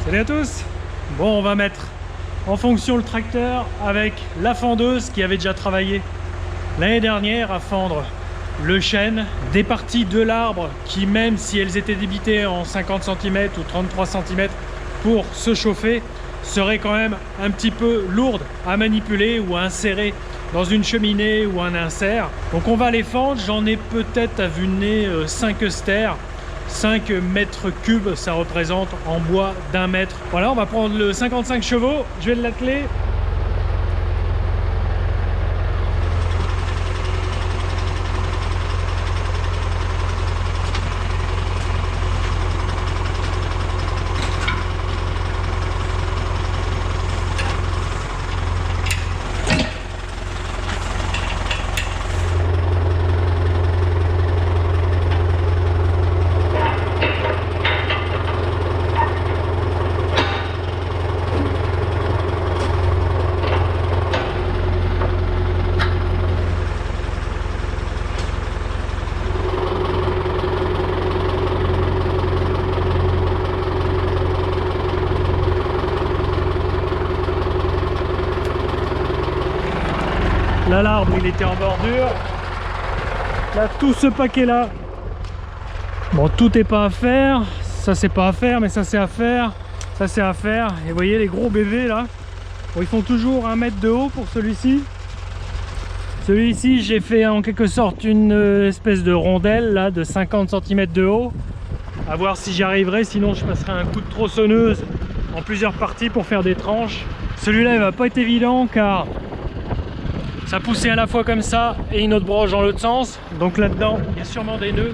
Salut à tous. Bon, on va mettre en fonction le tracteur avec la fendeuse qui avait déjà travaillé l'année dernière à fendre le chêne, des parties de l'arbre qui, même si elles étaient débitées en 50 cm ou 33 cm pour se chauffer, seraient quand même un petit peu lourdes à manipuler ou à insérer dans une cheminée ou un insert. Donc on va les fendre. J'en ai peut-être à vue de nez 5 stères. 5 mètres cubes, ça représente en bois d'1 mètre. Voilà, on va prendre le 55 chevaux, je vais l'atteler. Là, l'arbre, il était en bordure. Là, tout ce paquet-là. Bon, tout n'est pas à faire. Ça, c'est pas à faire, mais ça, c'est à faire. Ça, c'est à faire. Et vous voyez, les gros bébés, là. Bon, ils font toujours 1 mètre de haut pour celui-ci. Celui-ci, j'ai fait en quelque sorte une espèce de rondelle, là, de 50 cm de haut. À voir si j'y arriverai. Sinon, je passerai un coup de tronçonneuse en plusieurs parties pour faire des tranches. Celui-là, il va pas être évident, car ça poussait à la fois comme ça et une autre broche dans l'autre sens. Donc là-dedans, il y a sûrement des nœuds.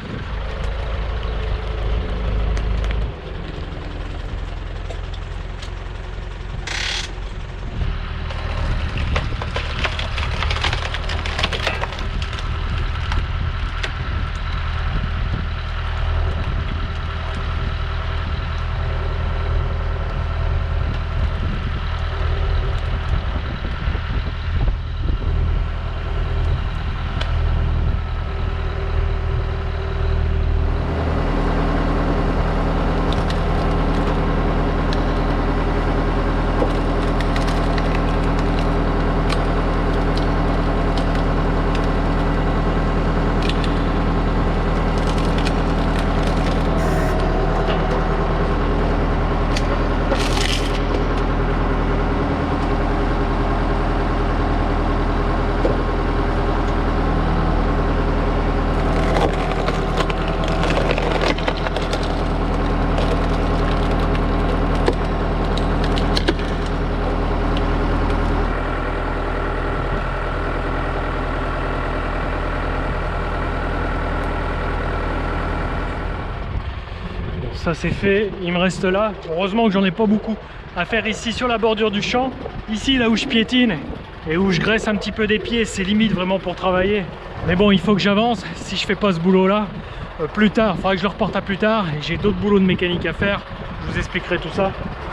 Ça c'est fait, il me reste là. Heureusement que j'en ai pas beaucoup à faire ici sur la bordure du champ. Ici là où je piétine et où je graisse un petit peu des pieds, c'est limite vraiment pour travailler. Mais bon, il faut que j'avance. Si je fais pas ce boulot là, plus tard, il faudra que je le reporte à plus tard. Et j'ai d'autres boulots de mécanique à faire. Je vous expliquerai tout ça.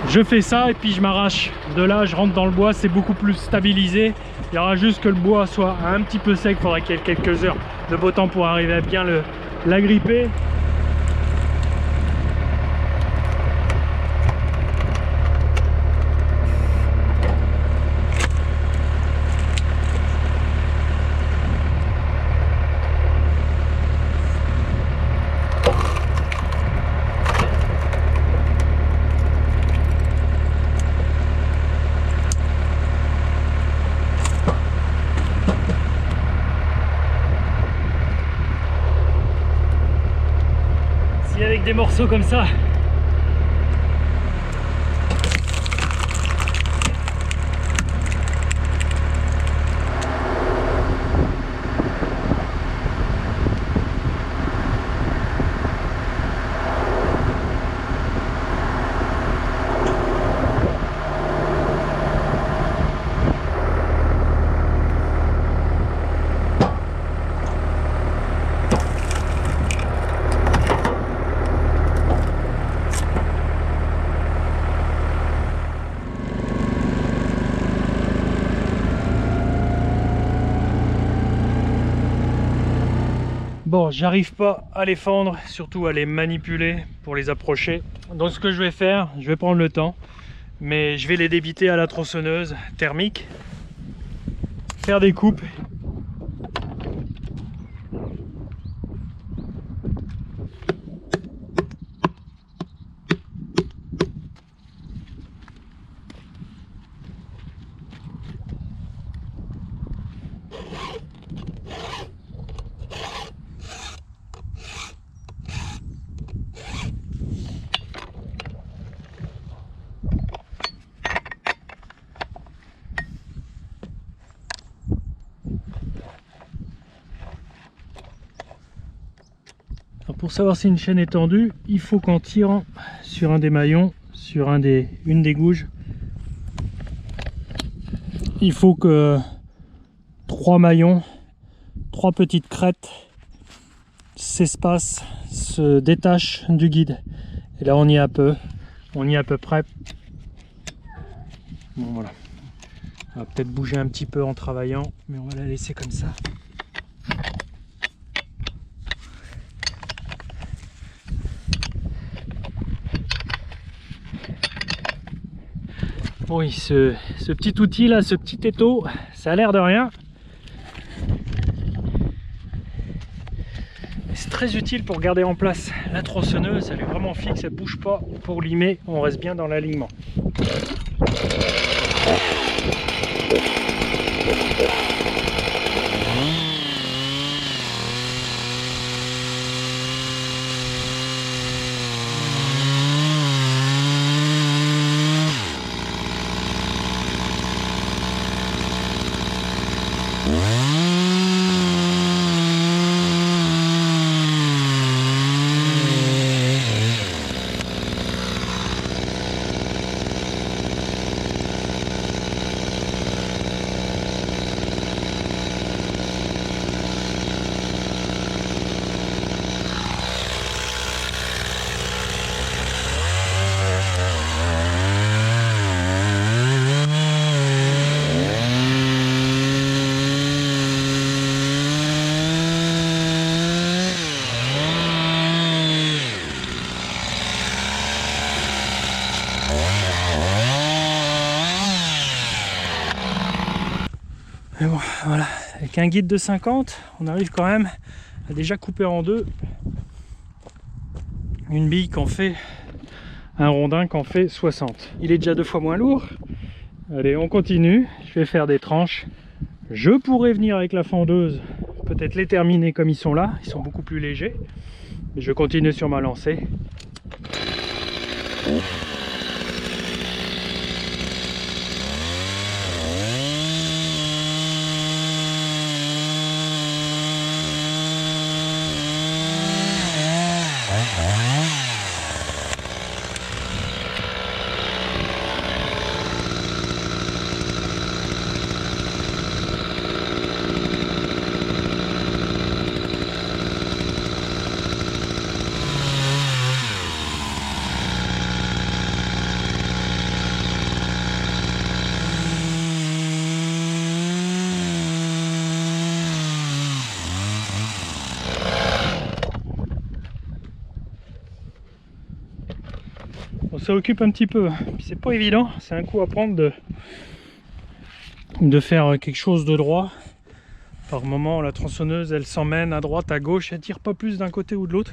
Je fais ça et puis je m'arrache de là, je rentre dans le bois, c'est beaucoup plus stabilisé. Il y aura juste que le bois soit un petit peu sec. Il faudra qu'il y ait quelques heures de beau temps pour arriver à bien l'agripper. Avec des morceaux comme ça, Bon, j'arrive pas à les fendre, surtout à les manipuler pour les approcher. Donc ce que je vais faire, je vais prendre le temps, mais je vais les débiter à la tronçonneuse thermique, faire des coupes. Pour savoir si une chaîne est tendue, il faut qu'en tirant sur un des maillons, sur une des gouges, il faut que 3 maillons, 3 petites crêtes s'espacent, se détachent du guide. Et là on y est à peu, on y est à peu près. Bon voilà, on va peut-être bouger un petit peu en travaillant, mais on va la laisser comme ça. Oui, ce petit outil là, ce petit étau, ça a l'air de rien. C'est très utile pour garder en place la tronçonneuse, elle est vraiment fixe, elle ne bouge pas. Pour limer, on reste bien dans l'alignement. Mais bon, voilà, avec un guide de 50, on arrive quand même à déjà couper en deux une bille qu'en fait un rondin qu'en fait 60. Il est déjà 2 fois moins lourd. Allez, on continue. Je vais faire des tranches. Je pourrais venir avec la fendeuse, peut-être les terminer comme ils sont là. Ils sont beaucoup plus légers. Mais je continue sur ma lancée. Bon, ça occupe un petit peu, c'est pas évident, c'est un coup à prendre de faire quelque chose de droit. Par moment la tronçonneuse elle s'emmène à droite, à gauche, elle tire pas plus d'un côté ou de l'autre.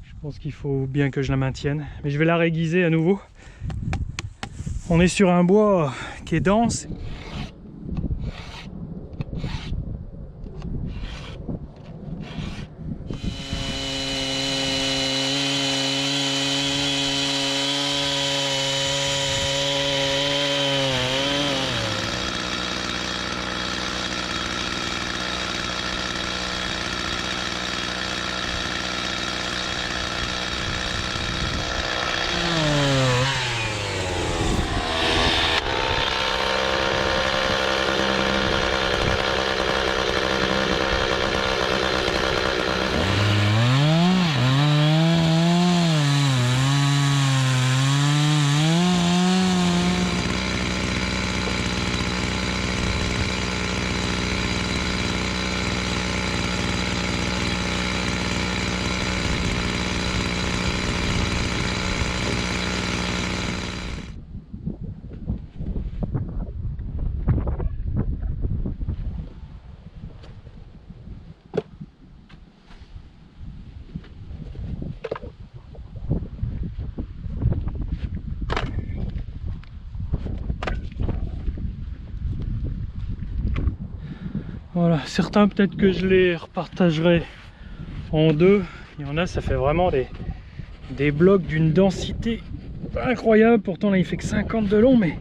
Je pense qu'il faut bien que je la maintienne, mais je vais la réguiser à nouveau. On est sur un bois qui est dense. Voilà, certains peut-être que je les repartagerai en deux. Il y en a, ça fait vraiment des blocs d'une densité incroyable. Pourtant là il fait que 50 de long, mais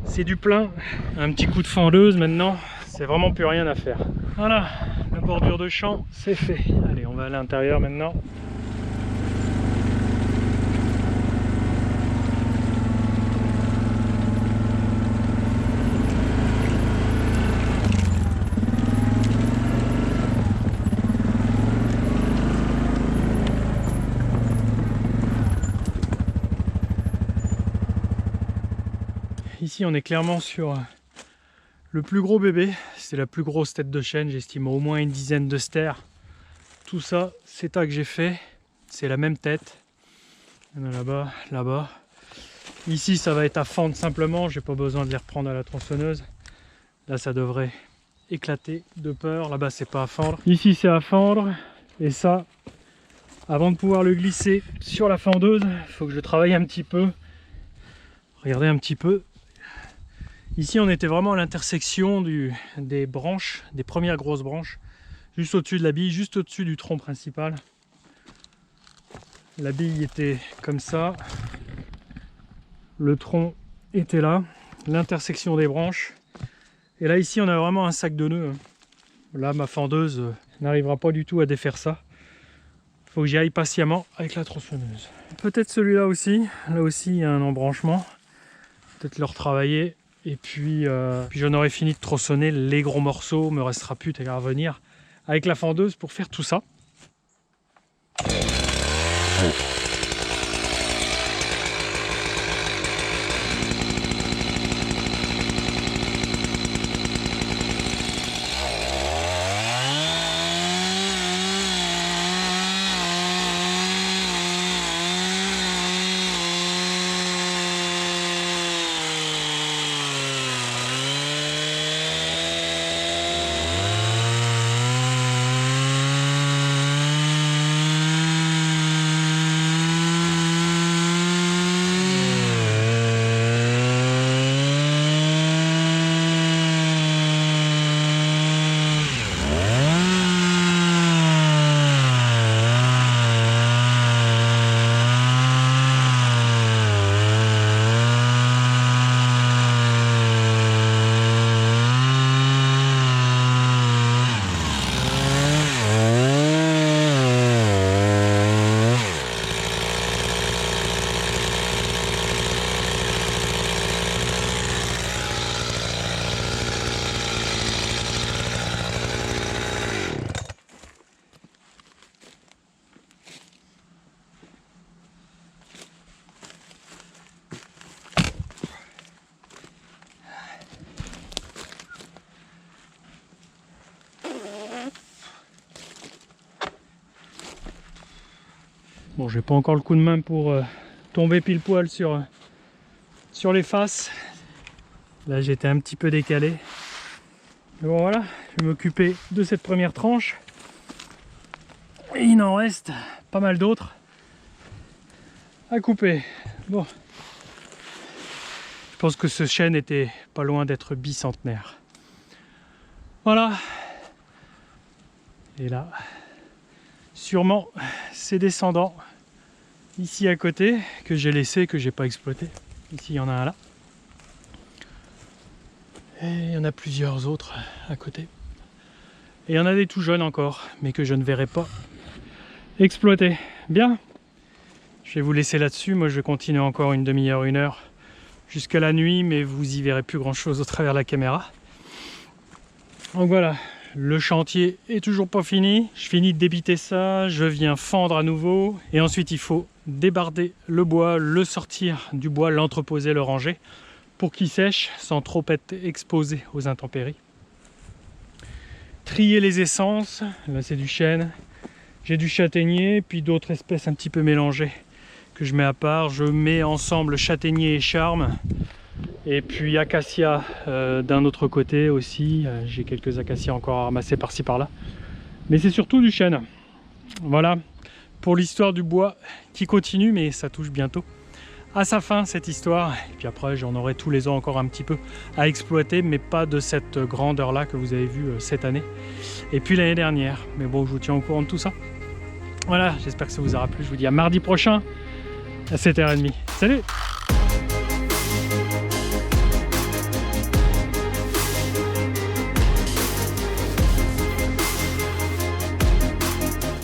c'est du plein. Un petit coup de fendeuse maintenant, c'est vraiment plus rien à faire. Voilà, la bordure de champ c'est fait. Allez, on va à l'intérieur maintenant. Ici on est clairement sur le plus gros bébé, c'est la plus grosse tête de chêne, j'estime au moins une dizaine de stères. Tout ça, c'est ça que j'ai fait, c'est la même tête. Il y en a là-bas, là-bas. Ici ça va être à fendre simplement, j'ai pas besoin de les reprendre à la tronçonneuse. Là ça devrait éclater de peur, là-bas c'est pas à fendre. Ici c'est à fendre, et ça, avant de pouvoir le glisser sur la fendeuse, il faut que je travaille un petit peu. Regardez un petit peu. Ici on était vraiment à l'intersection des branches, des premières grosses branches, juste au-dessus de la bille, juste au-dessus du tronc principal. La bille était comme ça, le tronc était là, l'intersection des branches. Et là ici on a vraiment un sac de nœuds. Là ma fendeuse n'arrivera pas du tout à défaire ça. Il faut que j'y aille patiemment avec la tronçonneuse. Peut-être celui-là aussi, là aussi il y a un embranchement. Peut-être le retravailler. Et puis j'en aurai fini de tronçonner les gros morceaux, il me restera plus qu'à revenir avec la fendeuse pour faire tout ça. Bon, j'ai pas encore le coup de main pour tomber pile poil sur les faces. Là j'étais un petit peu décalé. Mais bon voilà, je vais m'occuper de cette première tranche. Et il en reste pas mal d'autres à couper. Bon, je pense que ce chêne était pas loin d'être bicentenaire. Voilà. Et là, sûrement ses descendants ici à côté que j'ai laissé, que j'ai pas exploité. Ici il y en a un là. Et il y en a plusieurs autres à côté. Et il y en a des tout jeunes encore, mais que je ne verrai pas exploiter. Bien, je vais vous laisser là-dessus. Moi je vais continuer encore une demi-heure, une heure jusqu'à la nuit, mais vous y verrez plus grand chose au travers de la caméra. Donc voilà, le chantier est toujours pas fini. Je finis de débiter ça, je viens fendre à nouveau. Et ensuite il faut débarder le bois, le sortir du bois, l'entreposer, le ranger pour qu'il sèche sans trop être exposé aux intempéries. Trier les essences, là c'est du chêne. J'ai du châtaignier, puis d'autres espèces un petit peu mélangées que je mets à part. Je mets ensemble châtaignier et charme. Et puis acacia d'un autre côté aussi. J'ai quelques acacias encore à ramasser par-ci par-là. Mais c'est surtout du chêne. Voilà pour l'histoire du bois qui continue, mais ça touche bientôt à sa fin cette histoire. Et puis après, j'en aurai tous les ans encore un petit peu à exploiter, mais pas de cette grandeur-là que vous avez vu cette année. Et puis l'année dernière. Mais bon, je vous tiens au courant de tout ça. Voilà, j'espère que ça vous aura plu. Je vous dis à mardi prochain à 7h30. Salut!